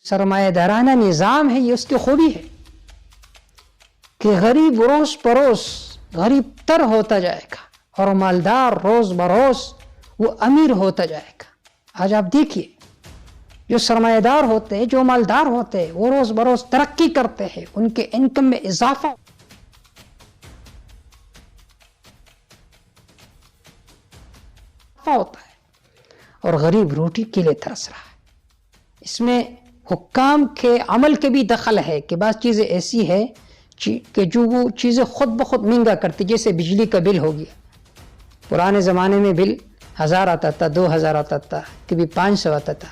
سرمایہ دارانہ نظام ہے، یہ اس کی خوبی ہے کہ غریب روز بروز غریب تر ہوتا جائے گا اور مالدار روز بروز وہ امیر ہوتا جائے گا۔ آج آپ دیکھیے جو سرمایہ دار ہوتے ہیں، جو مالدار ہوتے ہیں، وہ روز بروز ترقی کرتے ہیں، ان کے انکم میں اضافہ ہوتا ہے اور غریب روٹی کے لیے ترس رہا ہے۔ اس میں حکام کے عمل کے بھی دخل ہے کہ بعض چیزیں ایسی ہے کہ جو وہ چیزیں خود بخود مہنگا کرتی، جیسے بجلی کا بل ہو گیا۔ پرانے زمانے میں بل 1000 آتا تھا، 2000 آتا تھا، کبھی 500 آتا تھا۔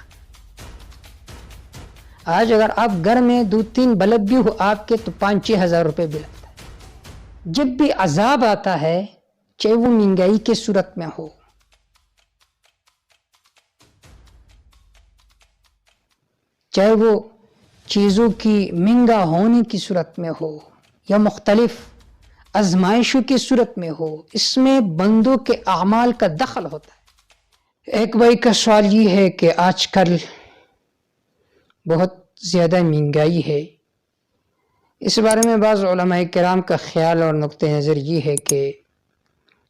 آج اگر آپ گھر میں 2-3 بلب بھی ہو آپ کے تو 5-6 ہزار روپے بل آتا ہے۔ جب بھی عذاب آتا ہے، چاہے وہ مہنگائی کی صورت میں ہو، چاہے وہ چیزوں کی مہنگا ہونے کی صورت میں ہو یا مختلف آزمائشوں کی صورت میں ہو، اس میں بندوں کے اعمال کا دخل ہوتا ہے۔ ایک بھائی کا سوال یہ ہے کہ آج کل بہت زیادہ مہنگائی ہے، اس بارے میں بعض علماء کرام کا خیال اور نقطہ نظر یہ ہے کہ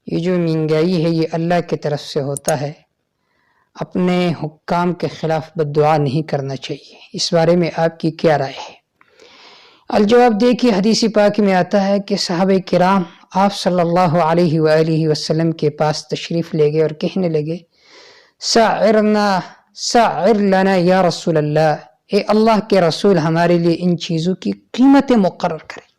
یہ جو مہنگائی ہے یہ اللہ کی طرف سے ہوتا ہے، اپنے حکام کے خلاف بد دعا نہیں کرنا چاہیے۔ اس بارے میں آپ کی کیا رائے ہے؟ الجواب دیکھیے، حدیث پاک میں آتا ہے کہ صحابہ کرام آپ صلی اللہ علیہ وآلہ وسلم کے پاس تشریف لے گئے اور کہنے لگے سعر لنا یا رسول اللہ، اے اللہ کے رسول ہمارے لیے ان چیزوں کی قیمتیں مقرر کریں۔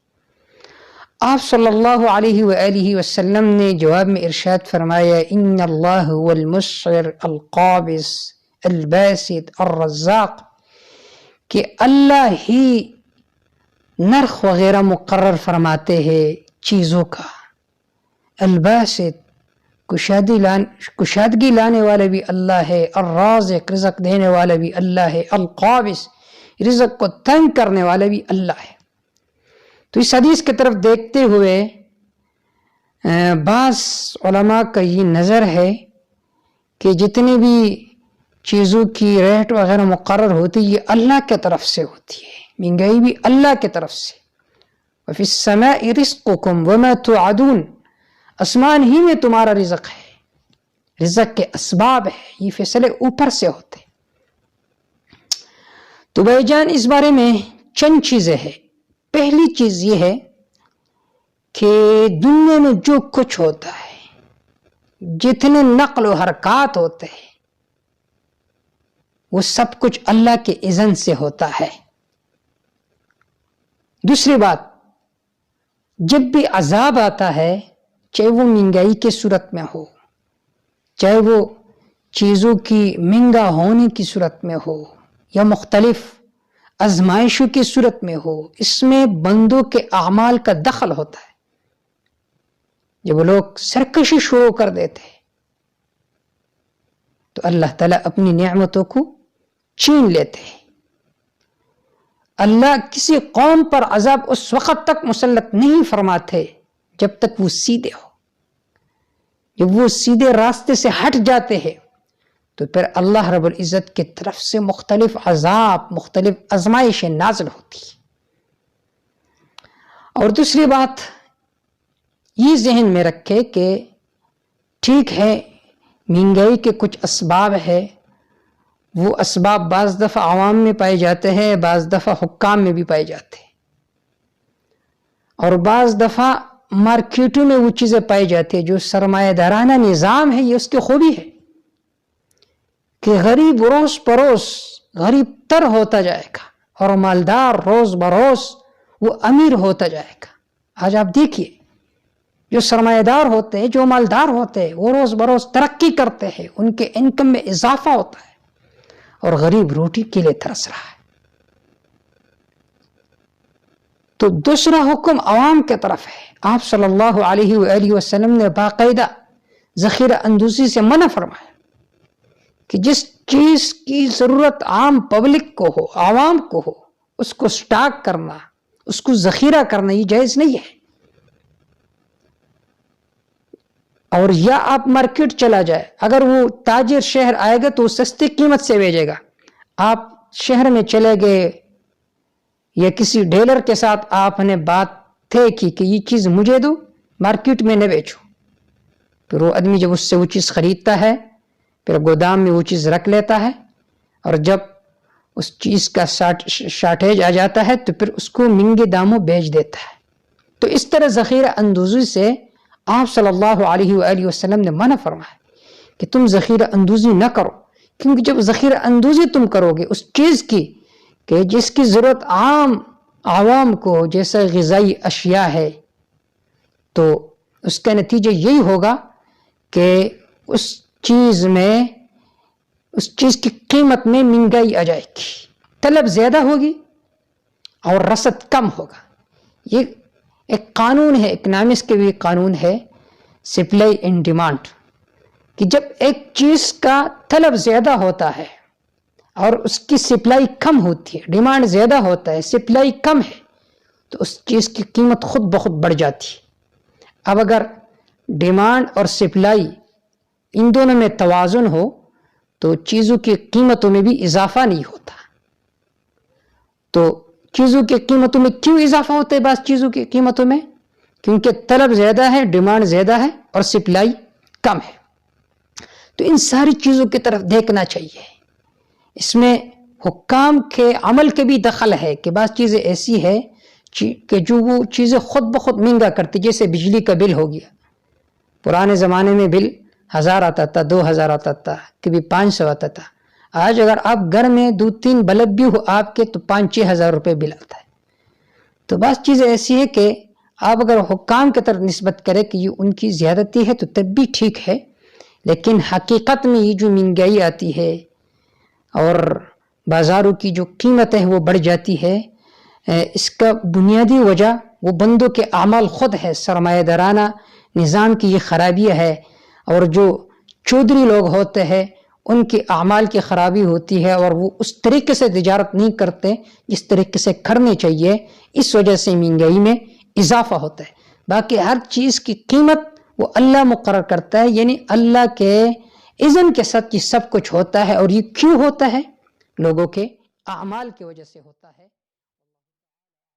آپ صلی اللہ علیہ وآلہ وسلم نے جواب میں ارشاد فرمایا ان اللہ هو المسعر القابض الباسط الرزاق، کہ اللہ ہی نرخ وغیرہ مقرر فرماتے ہیں چیزوں کا، الباسط کشادگی لانے والا بھی اللہ ہے، الرازق رزق دینے والا بھی اللہ ہے، القابض رزق کو تنگ کرنے والا بھی اللہ ہے۔ تو اس حدیث کی طرف دیکھتے ہوئے بعض علماء کا یہ نظر ہے کہ جتنی بھی چیزوں کی ریٹ وغیرہ مقرر ہوتی یہ اللہ کی طرف سے ہوتی ہے، مہنگائی بھی اللہ کی طرف سے۔ وَفِي السَّمَاءِ رِزْقُكُمْ وَمَا تُوعَدُونَ، آسمان ہی میں تمہارا رزق ہے، رزق کے اسباب ہے، یہ فیصلے اوپر سے ہوتے۔ تو بھائی جان اس بارے میں چند چیزیں ہیں۔ پہلی چیز یہ ہے کہ دنیا میں جو کچھ ہوتا ہے، جتنے نقل و حرکات ہوتے ہیں، وہ سب کچھ اللہ کے اذن سے ہوتا ہے۔ دوسری بات، جب بھی عذاب آتا ہے، چاہے وہ مہنگائی کی صورت میں ہو، چاہے وہ چیزوں کی مہنگا ہونے کی صورت میں ہو یا مختلف آزمائشوں کی صورت میں ہو، اس میں بندوں کے اعمال کا دخل ہوتا ہے۔ جب وہ لوگ سرکشی شروع کر دیتے تو اللہ تعالیٰ اپنی نعمتوں کو چھین لیتے ہیں۔ اللہ کسی قوم پر عذاب اس وقت تک مسلط نہیں فرماتے جب تک وہ سیدھے ہو۔ جب وہ سیدھے راستے سے ہٹ جاتے ہیں تو پھر اللہ رب العزت کی طرف سے مختلف عذاب، مختلف آزمائشیں نازل ہوتی۔ اور دوسری بات یہ ذہن میں رکھے کہ ٹھیک ہے مہنگائی کے کچھ اسباب ہے، وہ اسباب بعض دفعہ عوام میں پائے جاتے ہیں، بعض دفعہ حکام میں بھی پائے جاتے ہیں، اور بعض دفعہ مارکیٹوں میں وہ چیزیں پائی جاتی ہیں۔ جو سرمایہ دارانہ نظام ہے یہ اس کی خوبی ہے کہ غریب روز بروز غریب تر ہوتا جائے گا اور مالدار روز بروز وہ امیر ہوتا جائے گا۔ آج آپ دیکھیے جو سرمایہ دار ہوتے ہیں، جو مالدار ہوتے ہیں، وہ روز بروز ترقی کرتے ہیں، ان کے انکم میں اضافہ ہوتا ہے اور غریب روٹی کے لیے ترس رہا ہے۔ تو دوسرا حکم عوام کی طرف ہے۔ آپ صلی اللہ علیہ وآلہ وسلم نے باقاعدہ ذخیرہ اندوزی سے منع فرمایا کہ جس چیز کی ضرورت عام پبلک کو ہو، عوام کو ہو، اس کو سٹاک کرنا، اس کو ذخیرہ کرنا یہ جائز نہیں ہے۔ اور یا آپ مارکیٹ چلا جائے، اگر وہ تاجر شہر آئے گا تو وہ سستی قیمت سے بیچے گا، آپ شہر میں چلے گئے یا کسی ڈیلر کے ساتھ آپ نے بات طے کی کہ یہ چیز مجھے دو، مارکیٹ میں نہ بیچو، پھر وہ آدمی جب اس سے وہ چیز خریدتا ہے پھر گودام میں وہ چیز رکھ لیتا ہے، اور جب اس چیز کا شارٹیج آ جاتا ہے تو پھر اس کو مہنگے داموں بیچ دیتا ہے۔ تو اس طرح ذخیرہ اندوزی سے آپ صلی اللہ علیہ وآلہ وسلم نے منع فرمایا کہ تم ذخیرہ اندوزی نہ کرو، کیونکہ جب ذخیرہ اندوزی تم کرو گے اس چیز کی کہ جس کی ضرورت عام عوام کو جیسا غذائی اشیاء ہے، تو اس کا نتیجہ یہی ہوگا کہ اس چیز کی قیمت میں مہنگائی آ جائے گی، طلب زیادہ ہوگی اور رسد کم ہوگا۔ یہ ایک قانون ہے، اکنامکس کے بھی قانون ہے، سپلائی اینڈ ڈیمانڈ، کہ جب ایک چیز کا طلب زیادہ ہوتا ہے اور اس کی سپلائی کم ہوتی ہے، ڈیمانڈ زیادہ ہوتا ہے سپلائی کم ہے، تو اس چیز کی قیمت خود بخود بڑھ جاتی ہے۔ اب اگر ڈیمانڈ اور سپلائی ان دونوں میں توازن ہو تو چیزوں کی قیمتوں میں بھی اضافہ نہیں ہوتا۔ تو چیزوں کی قیمتوں میں کیوں اضافہ ہوتا ہے؟ بعض چیزوں کی قیمتوں میں کیونکہ طلب زیادہ ہے، ڈیمانڈ زیادہ ہے اور سپلائی کم ہے۔ تو ان ساری چیزوں کی طرف دیکھنا چاہیے۔ اس میں حکام کے عمل کے بھی دخل ہے کہ بعض چیزیں ایسی ہے کہ جو وہ چیزیں خود بخود مہنگا کرتی، جیسے بجلی کا بل ہو گیا۔ پرانے زمانے میں بل 1000 آتا تھا، 2000 آتا تھا، کبھی 500 آتا تھا۔ آج اگر آپ گھر میں 2-3 بلب بھی ہو آپ کے تو 5-6 ہزار روپے بل آتا ہے۔ تو بعض چیزیں ایسی ہے کہ آپ اگر حکام کی طرف نسبت کریں کہ یہ ان کی زیادتی ہے تو تب بھی ٹھیک ہے، لیکن حقیقت میں یہ جو مہنگائی آتی ہے اور بازاروں کی جو قیمت ہے وہ بڑھ جاتی ہے، اس کا بنیادی وجہ وہ بندوں کے اعمال خود ہے، سرمایہ دارانہ نظام کی یہ خرابیاں ہے، اور جو چودھری لوگ ہوتے ہیں ان کے اعمال کی خرابی ہوتی ہے اور وہ اس طریقے سے تجارت نہیں کرتے جس طریقے سے کرنی چاہیے، اس وجہ سے مہنگائی میں اضافہ ہوتا ہے۔ باقی ہر چیز کی قیمت وہ اللہ مقرر کرتا ہے، یعنی اللہ کے اذن کے ساتھ یہ سب کچھ ہوتا ہے، اور یہ کیوں ہوتا ہے؟ لوگوں کے اعمال کی وجہ سے ہوتا ہے۔